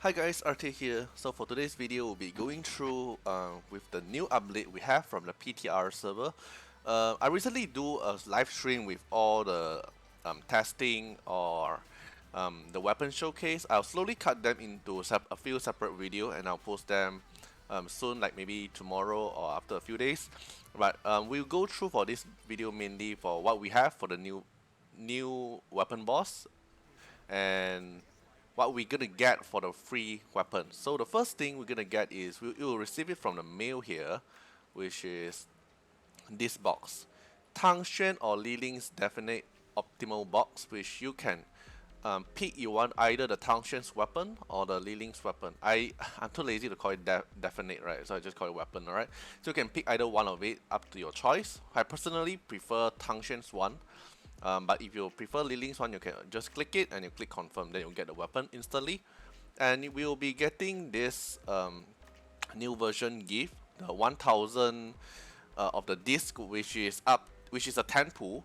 Hi guys, Artiar here. So for today's video, we'll be going through with the new update we have from the PTR server. I recently do a live stream with all the testing or the weapon showcase. I'll slowly cut them into a few separate video and I'll post them soon, like maybe tomorrow or after a few days. But we'll go through for this video mainly for what we have for the new weapon boss and what we're gonna get for the free weapon. So the first thing we're gonna get is we'll receive it from the mail here, which is this box, Tangxuan or Li Ling's Definite Optimal Box, which you can pick you want either the Tangxuan's weapon or the Li Ling's weapon. I'm too lazy to call it definite, right? So I just call it weapon, alright? So you can pick either one of it, up to your choice. I personally prefer Tangxuan's one. But if you prefer Li Ling's one, you can just click it and you click confirm, then you'll get the weapon instantly. And we will be getting this new version gift, the 1000 of the disc, which is a 10 pool.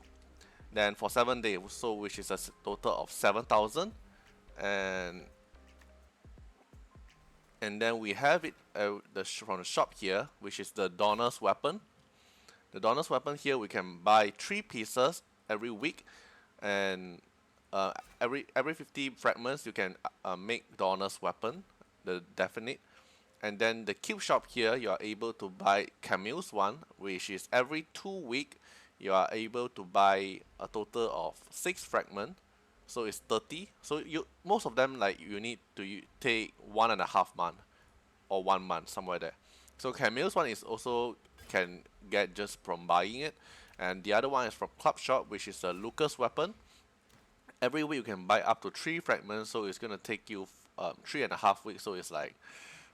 Then for 7 days, so which is a total of 7,000. And then we have it from the shop here, which is the Donner's weapon. The Donner's weapon here, we can buy 3 pieces every week, and every 50 fragments you can make Donner's weapon, the definite. And then the cube shop here, you are able to buy Camille's one, which is every 2 weeks you are able to buy a total of 6 fragments, so it's 30. So most of them, like, you need to take 1.5 months or 1 month, somewhere there. So Camille's one is also can get just from buying it, and the other one is from Club Shop, which is a Lucas weapon. Every week you can buy up to 3 fragments, so it's gonna take you 3.5 weeks. So it's like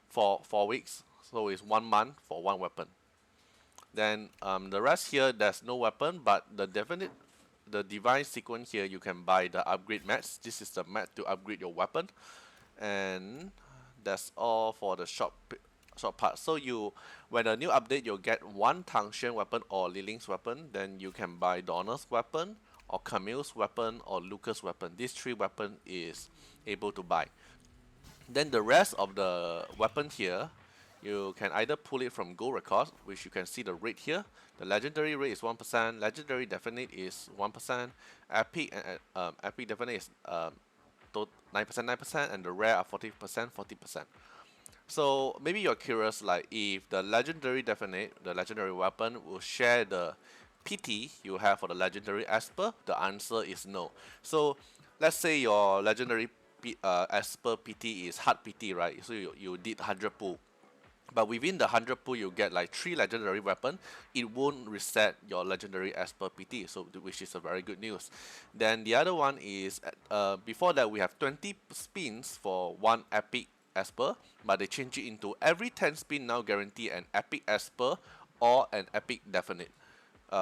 4 weeks. So it's 1 month for one weapon. Then the rest here, there's no weapon, but the divine sequence here, you can buy the upgrade mats. This is the mat to upgrade your weapon, and that's all for the shop part. So when a new update, you'll get one Tangxuan weapon or Li Ling's weapon. Then you can buy Donner's weapon or Camille's weapon or Lucas' weapon. These 3 weapons is able to buy. Then the rest of the weapon here, you can either pull it from Gold Records, which you can see the rate here. The legendary rate is 1%, legendary definite is 1%, epic and epic definite is 9%, 9%, and the rare are 40%, 40%. So maybe you're curious, like, if the legendary definite, the legendary weapon, will share the PT you have for the legendary Esper. The answer is no. So let's say your legendary Esper PT is hard PT, right? So you did 100 pull, but within the 100 pool you get like 3 legendary weapon. It won't reset your legendary Esper PT, so which is a very good news. Then the other one is before that we have 20 spins for one epic Esper, but they change it into every 10 spin now guarantee an epic Esper or an epic definite,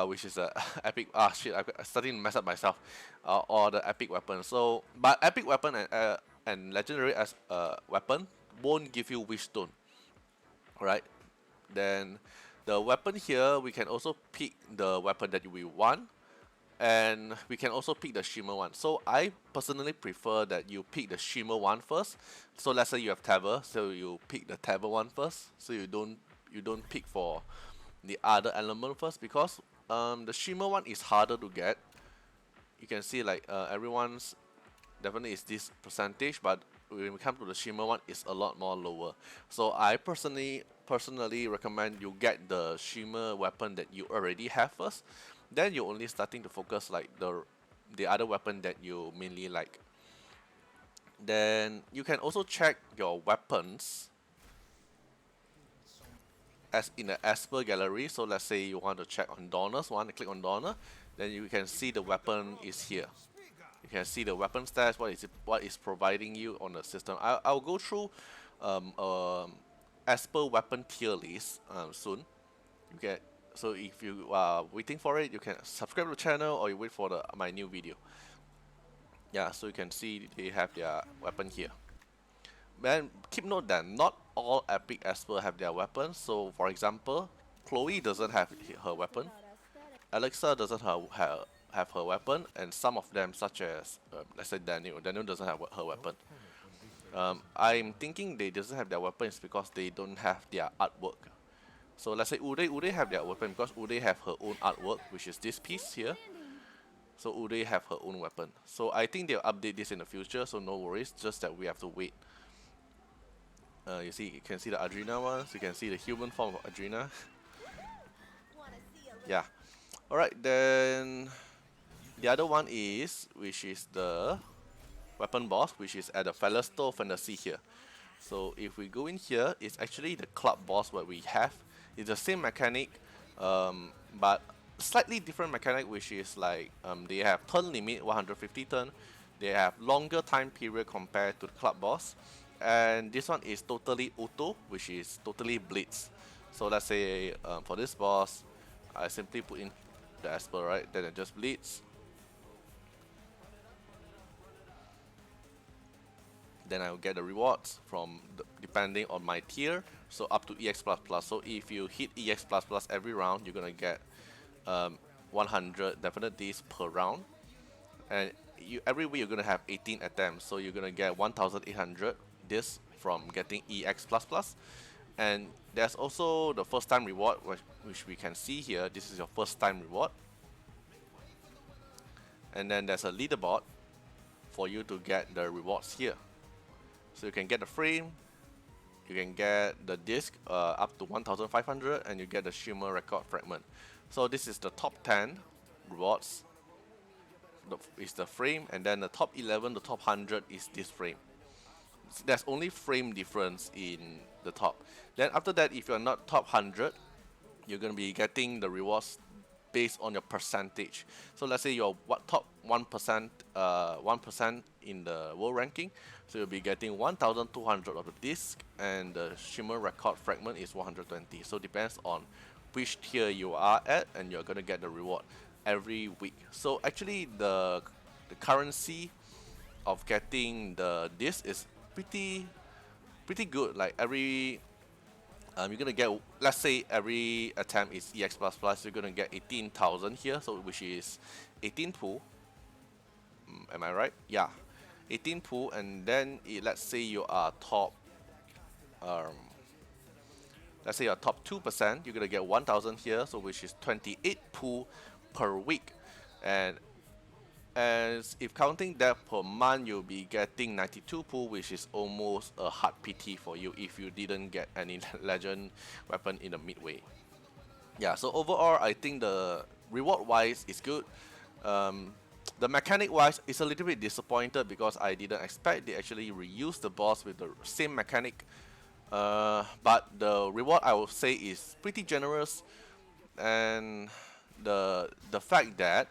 which is a epic, shit, I'm starting to mess up myself, or the epic weapon. So but epic weapon and legendary weapon won't give you wish stone, right? Then the weapon here, we can also pick the weapon that we want, and we can also pick the shimmer one. So I personally prefer that you pick the shimmer one first. So let's say you have Tether, so you pick the Tether one first, so you don't pick for the other element first, because the shimmer one is harder to get. You can see, like, everyone's definitely is this percentage, but when we come to the shimmer one, it's a lot more lower. So I personally recommend you get the shimmer weapon that you already have first. Then you're only starting to focus like the other weapon that you mainly like. Then you can also check your weapons as in the Esper gallery. So let's say you want to check on Donner's one, click on Donner, then you can see the weapon is here. You can see the weapon stats, what is providing you on the system. I'll go through Esper weapon tier list soon. So if you are waiting for it, you can subscribe to the channel or you wait for my new video. Yeah, so you can see they have their weapon here. And keep note that not all epic Esper have their weapons. So for example, Chloe doesn't have her weapon. Alexa doesn't have her weapon, and some of them, such as let's say Daniel doesn't have her weapon. I'm thinking they doesn't have their weapons because they don't have their artwork. So let's say Uday have their weapon because Uday have her own artwork, which is this piece here. So Uday have her own weapon. So I think they'll update this in the future, so no worries, just that we have to wait. You see, you can see the Adrena ones, you can see the human form of Adrena. Yeah. Alright, then the other one is, which is the weapon boss, which is at the Fellasto Fantasy here. So if we go in here, it's actually the club boss what we have. It's the same mechanic, but slightly different mechanic, which is like they have turn limit 150 turn. They have longer time period compared to the club boss, and this one is totally auto, which is totally blitz. So let's say for this boss, I simply put in the Esper, right? Then it just blitz. Then I will get the rewards from depending on my tier, so up to EX++. So if you hit EX++ every round, you're gonna get 100 Divinates per round, and every week you're gonna have 18 attempts, so you're gonna get 1,800 this from getting EX++. And there's also the first time reward, which we can see here. This is your first time reward, and then there's a leaderboard for you to get the rewards here. So you can get the frame, you can get the disc up to 1,500, and you get the shimmer record fragment. So this is the top 10 rewards. Is the frame, and then the top 11, the top 100 is this frame. There's only frame difference in the top. Then after that, if you're not top 100, you're gonna be getting the rewards based on your percentage. So let's say you're top 1%, 1% in the world ranking, so you'll be getting 1,200 of the disc, and the shimmer record fragment is 120. So depends on which tier you are at, and you're gonna get the reward every week. So actually, the currency of getting the disc is pretty good. Like every you're gonna get, let's say every attempt is EX++, you're gonna get 18,000 here, so which is 18 pool. Am I right? Yeah, 18 pool, and then let's say you are top, um, let's say you're top 2%, you're gonna get 1,000 here, so which is 28 pool per week, and as if counting that per month, you'll be getting 92 pool, which is almost a hard PT for you if you didn't get any legend weapon in the midway. Yeah, so overall, I think the reward wise is good. The mechanic wise is a little bit disappointed because I didn't expect they actually reuse the boss with the same mechanic. But the reward I would say is pretty generous, and the fact that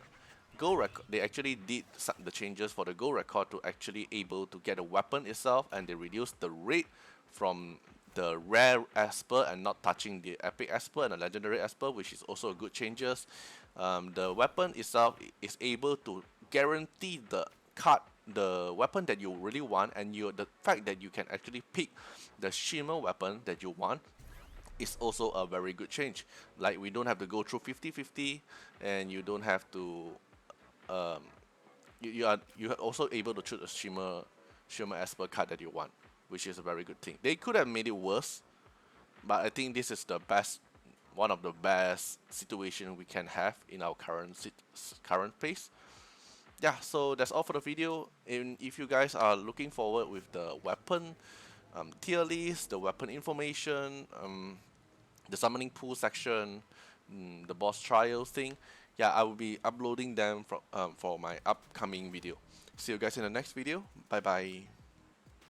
they actually did the changes for the gold record to actually able to get a weapon itself, and they reduced the rate from the rare Esper and not touching the epic Esper and the legendary Esper, which is also a good changes. The weapon itself is able to guarantee the weapon that you really want, and the fact that you can actually pick the shimmer weapon that you want is also a very good change. Like, we don't have to go through 50-50, and you don't have to um, you are also able to choose a shimmer Esper card that you want, which is a very good thing. They could have made it worse, but I think this is the best, one of the best situation we can have in our current phase. Yeah, so that's all for the video. And if you guys are looking forward with the weapon tier list, the weapon information, the summoning pool section, the boss trials thing, yeah, I will be uploading them for my upcoming video. See you guys in the next video. Bye bye.